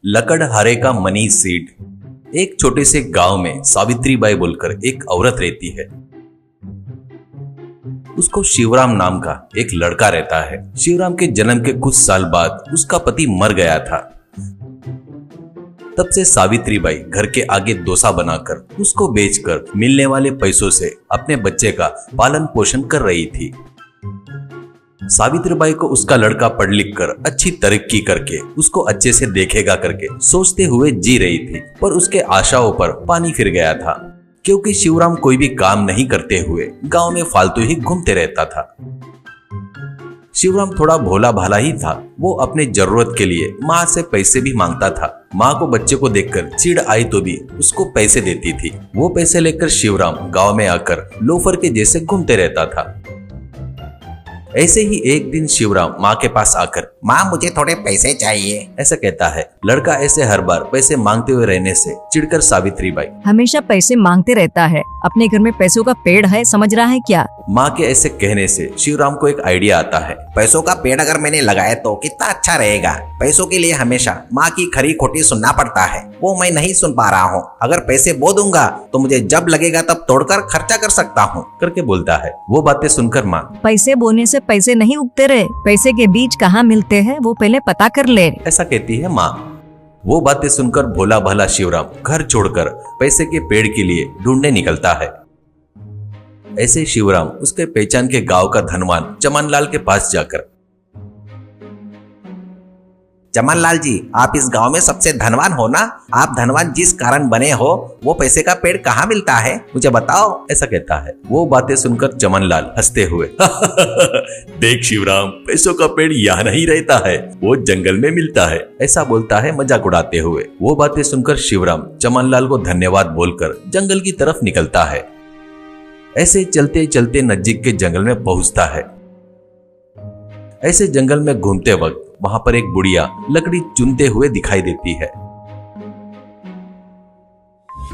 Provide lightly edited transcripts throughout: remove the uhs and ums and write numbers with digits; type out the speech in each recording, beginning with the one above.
लकड़हारे का money seed. एक छोटे से गांव में सावित्री बाई बोलकर एक औरत रहती है। उसको शिवराम नाम का एक लड़का रहता है। शिवराम के जन्म के कुछ साल बाद उसका पति मर गया था। तब से सावित्री बाई घर के आगे डोसा बनाकर उसको बेचकर मिलने वाले पैसों से अपने बच्चे का पालन पोषण कर रही थी। सावित्री बाई को उसका लड़का पढ़ लिख कर अच्छी तरक्की करके उसको अच्छे से देखेगा करके सोचते हुए जी रही थी, पर उसके आशाओं पर पानी फिर गया था, क्योंकि शिवराम कोई भी काम नहीं करते हुए गांव में फालतू ही घूमते रहता था। शिवराम थोड़ा भोला भाला ही था। वो अपने जरूरत के लिए माँ से पैसे भी मांगता था। माँ को बच्चे को देखकर चिढ़ आई तो भी उसको पैसे देती थी। वो पैसे लेकर शिवराम गांव में आकर लोफर के जैसे घूमते रहता था। ऐसे ही एक दिन शिवराम माँ के पास आकर, माँ मुझे थोड़े पैसे चाहिए, ऐसा कहता है। लड़का ऐसे हर बार पैसे मांगते हुए रहने से चिढ़कर सावित्री बाई हमेशा पैसे मांगते रहता है। अपने घर में पैसों का पेड़ है, समझ रहा है क्या? माँ के ऐसे कहने से शिवराम को एक आइडिया आता है। पैसों का पेड़ अगर मैंने लगाया तो कितना अच्छा रहेगा। पैसों के लिए हमेशा माँ की खरी खोटी सुनना पड़ता है, वो मैं नहीं सुन पा रहा हूँ। अगर पैसे बो दूंगा तो मुझे जब लगेगा तब तोड़कर खर्चा कर सकता हूँ, करके बोलता है। वो बातें सुनकर माँ, पैसे बोने से पैसे नहीं उगते रहे, पैसे के बीज कहाँ मिलते हैं वो पहले पता कर ले, ऐसा कहती है माँ। वो बातें सुनकर भोला भाला शिवराम घर छोड़कर पैसे के पेड़ के लिए ढूंढने निकलता है। ऐसे शिवराम उसके पहचान के गांव का धनवान चमनलाल के पास जाकर, चमनलाल जी, आप इस गांव में सबसे धनवान हो ना? आप धनवान जिस कारण बने हो, वो पैसे का पेड़ कहाँ मिलता है, मुझे बताओ, ऐसा कहता है। वो बातें सुनकर चमनलाल हंसते हुए देख शिवराम, पैसों का पेड़ यहाँ नहीं रहता है, वो जंगल में मिलता है, ऐसा बोलता है मजाक उड़ाते हुए। वो बातें सुनकर शिवराम चमनलाल को धन्यवाद बोलकर जंगल की तरफ निकलता है। ऐसे चलते चलते नजदीक के जंगल में पहुंचता है। ऐसे जंगल में घूमते वक्त वहां पर एक बुढ़िया लकड़ी चुनते हुए दिखाई देती है।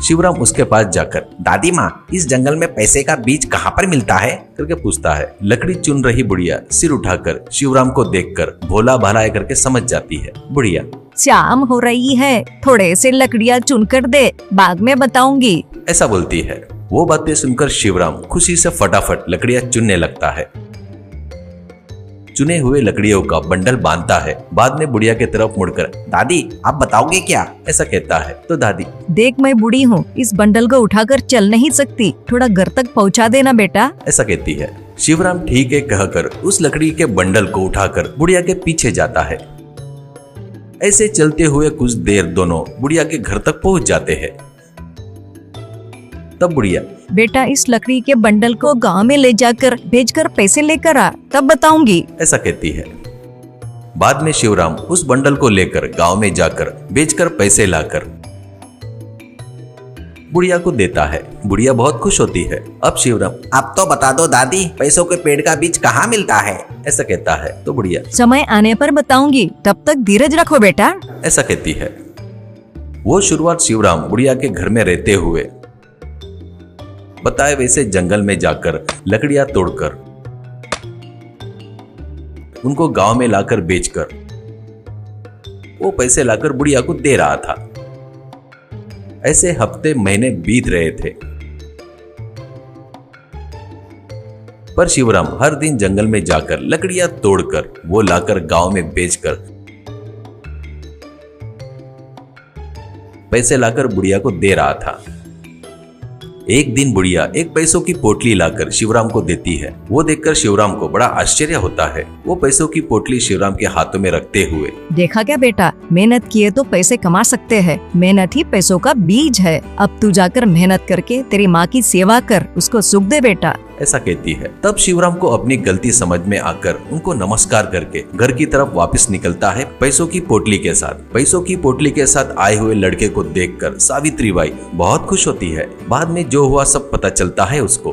शिवराम उसके पास जाकर, दादी माँ, इस जंगल में पैसे का बीज कहाँ पर मिलता है, करके पूछता है। लकड़ी चुन रही बुढ़िया सिर उठाकर शिवराम को देखकर भोला भाला करके समझ जाती है। बुढ़िया, शाम हो रही है, थोड़े से लकड़ियाँ चुन कर दे, बाद में बताऊंगी, ऐसा बोलती है। वो बातें सुनकर शिवराम खुशी से फटाफट लकड़ियाँ चुनने लगता है। चुने हुए लकड़ियों का बंडल बांधता है। बाद में बुढ़िया की तरफ मुड़कर, दादी आप बताओगे क्या, ऐसा कहता है। तो दादी, देख मैं बूढ़ी हूँ, इस बंडल को उठाकर चल नहीं सकती, थोड़ा घर तक पहुँचा देना बेटा, ऐसा कहती है। शिवराम ठीक है कहकर उस लकड़ी के बंडल को उठाकर बुढ़िया के पीछे जाता है। ऐसे चलते हुए कुछ देर दोनों बुढ़िया के घर तक पहुँच जाते हैं। तब बुढ़िया, बेटा इस लकड़ी के बंडल को गांव में ले जाकर बेचकर पैसे लेकर आ, तब बताऊंगी, ऐसा कहती है। बाद में शिवराम उस बंडल को लेकर गांव में जाकर बेचकर पैसे लाकर बुढ़िया को देता है। बुढ़िया बहुत खुश होती है। अब शिवराम, अब तो बता दो दादी, पैसों के पेड़ का बीज कहाँ मिलता है, ऐसा कहता है। तो बुढ़िया, समय आने पर बताऊंगी, तब तक धीरज रखो बेटा, ऐसा कहती है। वो शुरुआत शिवराम बुढ़िया के घर में रहते हुए बताए वैसे जंगल में जाकर लकड़ियां तोड़कर उनको गांव में लाकर बेचकर वो पैसे लाकर बुढ़िया को दे रहा था। ऐसे हफ्ते महीने बीत रहे थे, पर शिवराम हर दिन जंगल में जाकर लकड़ियां तोड़कर वो लाकर गांव में बेचकर पैसे लाकर बुढ़िया को दे रहा था। एक दिन बुढ़िया एक पैसों की पोटली लाकर शिवराम को देती है। वो देखकर शिवराम को बड़ा आश्चर्य होता है। वो पैसों की पोटली शिवराम के हाथों में रखते हुए, देखा क्या बेटा, मेहनत किए तो पैसे कमा सकते हैं, मेहनत ही पैसों का बीज है। अब तू जाकर मेहनत करके तेरी माँ की सेवा कर, उसको सुख दे बेटा, ऐसा कहती है। तब शिवराम को अपनी गलती समझ में आकर उनको नमस्कार करके घर की तरफ वापस निकलता है पैसों की पोटली के साथ। पैसों की पोटली के साथ आए हुए लड़के को देखकर सावित्री बाई बहुत खुश होती है। बाद में जो हुआ सब पता चलता है उसको।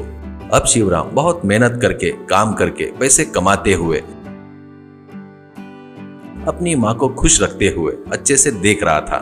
अब शिवराम बहुत मेहनत करके काम करके पैसे कमाते हुए अपनी माँ को खुश रखते हुए अच्छे से देख रहा था।